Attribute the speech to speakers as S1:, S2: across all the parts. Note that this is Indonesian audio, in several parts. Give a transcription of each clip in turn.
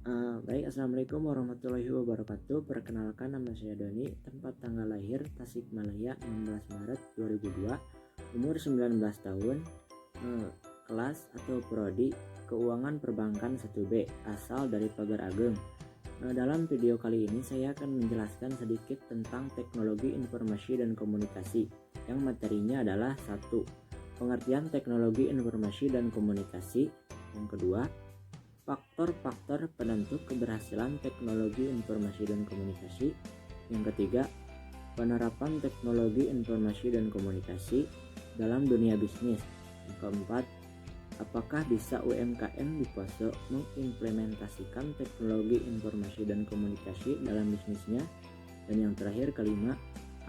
S1: Baik, Assalamualaikum warahmatullahi wabarakatuh. Perkenalkan, nama saya Doni, tempat tanggal lahir Tasikmalaya 16 Maret 2002, umur 19 tahun, kelas atau prodi Keuangan Perbankan 1B, asal dari Pagar Ageng. Dalam video kali ini saya akan menjelaskan sedikit tentang teknologi informasi dan komunikasi, yang materinya adalah 1. Pengertian teknologi informasi dan komunikasi. Yang kedua, faktor-faktor penentu keberhasilan teknologi informasi dan komunikasi. Yang ketiga, penerapan teknologi informasi dan komunikasi dalam dunia bisnis. Yang keempat, apakah bisa UMKM di Poso mengimplementasikan teknologi informasi dan komunikasi dalam bisnisnya? Dan yang terakhir, kelima,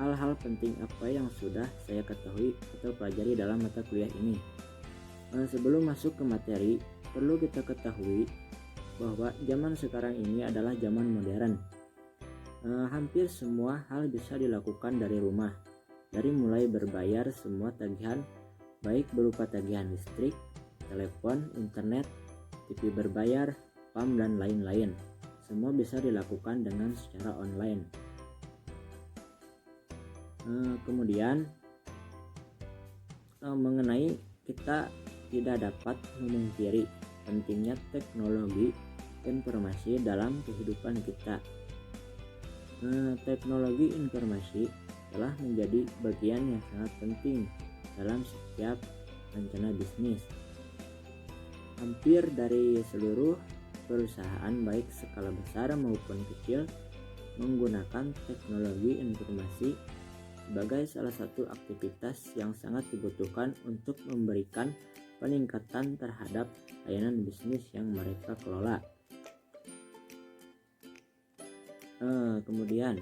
S1: hal-hal penting apa yang sudah saya ketahui atau pelajari dalam mata kuliah ini. Sebelum masuk ke materi, perlu kita ketahui bahwa zaman sekarang ini adalah zaman modern. Hampir semua hal bisa dilakukan dari rumah, dari mulai berbayar semua tagihan, baik berupa tagihan listrik, telepon, internet, TV berbayar, PAM, dan lain-lain. Semua bisa dilakukan dengan secara online. Kemudian mengenai kita tidak dapat memungkiri pentingnya teknologi informasi dalam kehidupan kita. Teknologi informasi telah menjadi bagian yang sangat penting dalam setiap rencana bisnis. Hampir dari seluruh perusahaan, baik skala besar maupun kecil, menggunakan teknologi informasi sebagai salah satu aktivitas yang sangat dibutuhkan untuk memberikan peningkatan terhadap layanan bisnis yang mereka kelola. Kemudian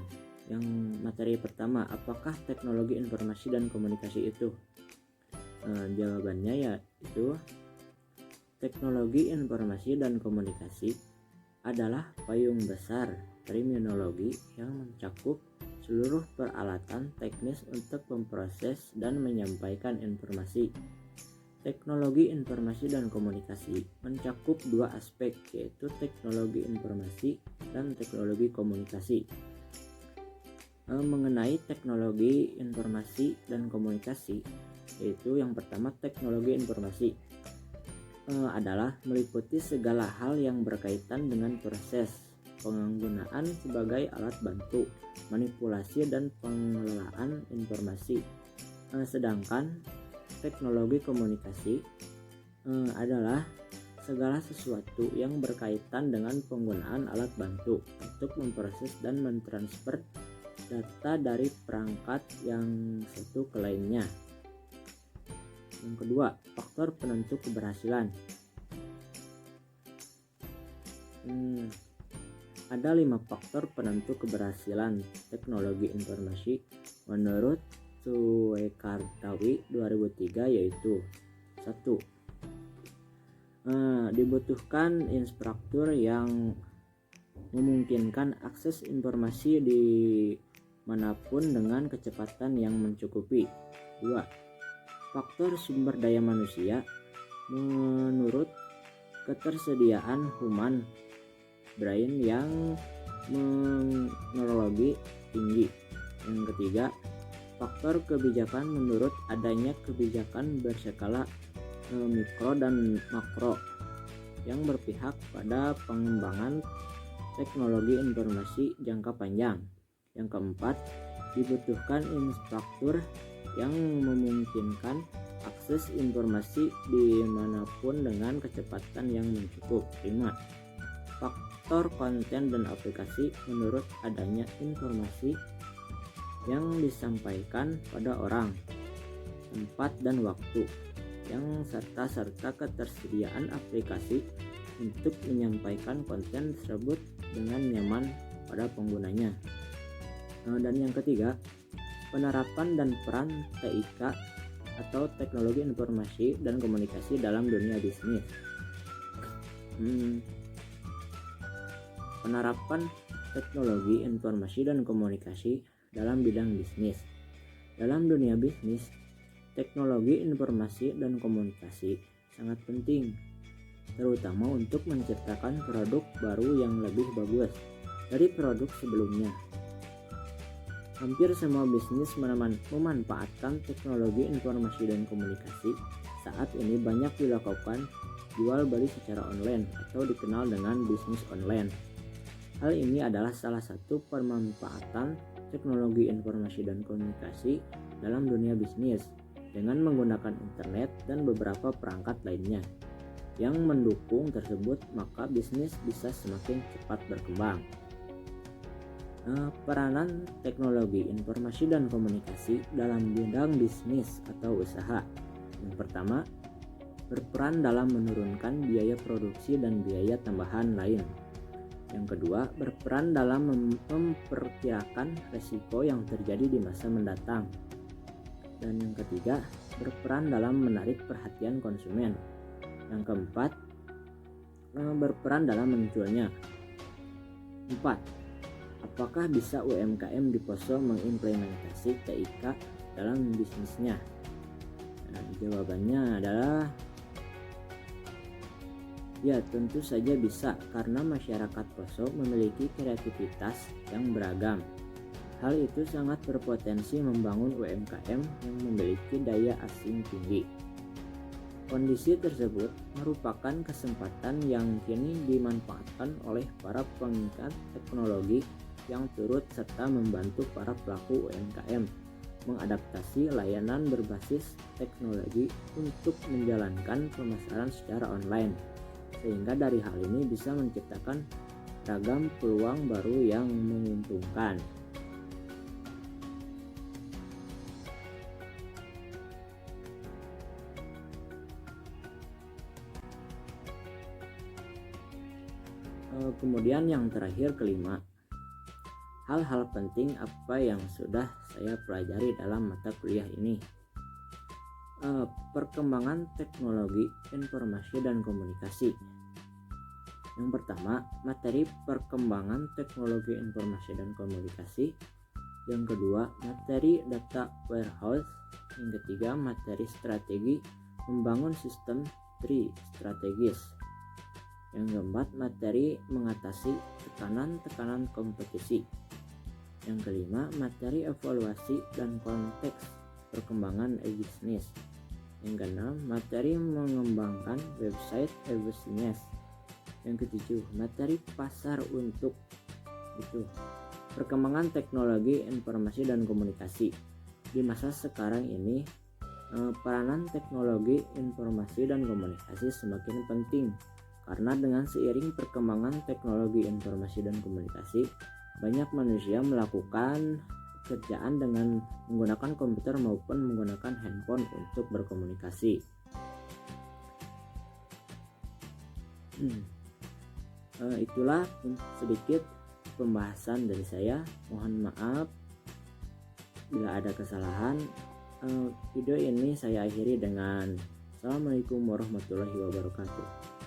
S1: yang materi pertama, apakah teknologi informasi dan komunikasi itu? Jawabannya yaitu teknologi informasi dan komunikasi adalah payung besar terminologi yang mencakup seluruh peralatan teknis untuk memproses dan menyampaikan informasi. Teknologi informasi dan komunikasi mencakup dua aspek, yaitu teknologi informasi dan teknologi komunikasi. Mengenai teknologi informasi dan komunikasi, yaitu yang pertama, teknologi informasi adalah meliputi segala hal yang berkaitan dengan proses penggunaan sebagai alat bantu, manipulasi, dan pengelolaan informasi. Sedangkan teknologi komunikasi adalah segala sesuatu yang berkaitan dengan penggunaan alat bantu untuk memproses dan mentransfer data dari perangkat yang satu ke lainnya. Yang kedua, faktor penentu keberhasilan. Ada 5 faktor penentu keberhasilan teknologi informasi menurut Suekartawi 2003, yaitu 1. Dibutuhkan infrastruktur yang memungkinkan akses informasi di manapun dengan kecepatan yang mencukupi. 2. Faktor sumber daya manusia menurut ketersediaan human brain yang teknologi tinggi. Yang ketiga, faktor kebijakan menurut adanya kebijakan berskala mikro dan makro yang berpihak pada pengembangan teknologi informasi jangka panjang. Yang keempat, dibutuhkan infrastruktur yang memungkinkan akses informasi dimanapun dengan kecepatan yang mencukup. 5. Faktor konten dan aplikasi menurut adanya informasi yang disampaikan pada orang, tempat, dan waktu, yang serta ketersediaan aplikasi untuk menyampaikan konten tersebut dengan nyaman pada penggunanya. Dan yang ketiga, penerapan dan peran TIK atau teknologi informasi dan komunikasi dalam dunia bisnis. Penerapan teknologi informasi dan komunikasi dalam bidang bisnis. Dalam dunia bisnis, teknologi informasi dan komunikasi sangat penting terutama untuk menciptakan produk baru yang lebih bagus dari produk sebelumnya. Hampir semua bisnis memanfaatkan teknologi informasi dan komunikasi. Saat ini banyak dilakukan jual beli secara online atau dikenal dengan bisnis online. Hal ini adalah salah satu pemanfaatan teknologi informasi dan komunikasi dalam dunia bisnis dengan menggunakan internet dan beberapa perangkat lainnya yang mendukung tersebut, maka bisnis bisa semakin cepat berkembang. Peranan teknologi informasi dan komunikasi dalam bidang bisnis atau usaha. Yang pertama, berperan dalam menurunkan biaya produksi dan biaya tambahan lain. Yang kedua, berperan dalam memperkirakan risiko yang terjadi di masa mendatang. Dan yang ketiga, berperan dalam menarik perhatian konsumen. Yang keempat, berperan dalam munculnya. 4. Apakah bisa UMKM di Poso mengimplementasi TIK dalam bisnisnya? Nah, jawabannya adalah ya, tentu saja bisa, karena masyarakat Poso memiliki kreativitas yang beragam. Hal itu sangat berpotensi membangun UMKM yang memiliki daya asing tinggi. Kondisi tersebut merupakan kesempatan yang kini dimanfaatkan oleh para pengikat teknologi yang turut serta membantu para pelaku UMKM mengadaptasi layanan berbasis teknologi untuk menjalankan pemasaran secara online, sehingga dari hal ini bisa menciptakan ragam peluang baru yang menguntungkan. Kemudian yang terakhir, kelima, hal-hal penting apa yang sudah saya pelajari dalam mata kuliah ini. Perkembangan teknologi informasi dan komunikasi. Yang pertama, materi perkembangan teknologi informasi dan komunikasi. Yang kedua, materi data warehouse. Yang ketiga, materi strategi membangun sistem tri strategis. Yang keempat, materi mengatasi tekanan-tekanan kompetisi. Yang kelima, materi evaluasi dan konteks perkembangan e-bisnis. Yang keenam, materi mengembangkan website e-bisnis. Yang ketujuh, materi pasar untuk perkembangan teknologi informasi dan komunikasi. Di masa sekarang ini, peranan teknologi informasi dan komunikasi semakin penting, karena dengan seiring perkembangan teknologi informasi dan komunikasi, banyak manusia melakukan pekerjaan dengan menggunakan komputer maupun menggunakan handphone untuk berkomunikasi. Itulah sedikit pembahasan dari saya. Mohon maaf bila ada kesalahan. Video ini saya akhiri dengan Assalamualaikum warahmatullahi wabarakatuh.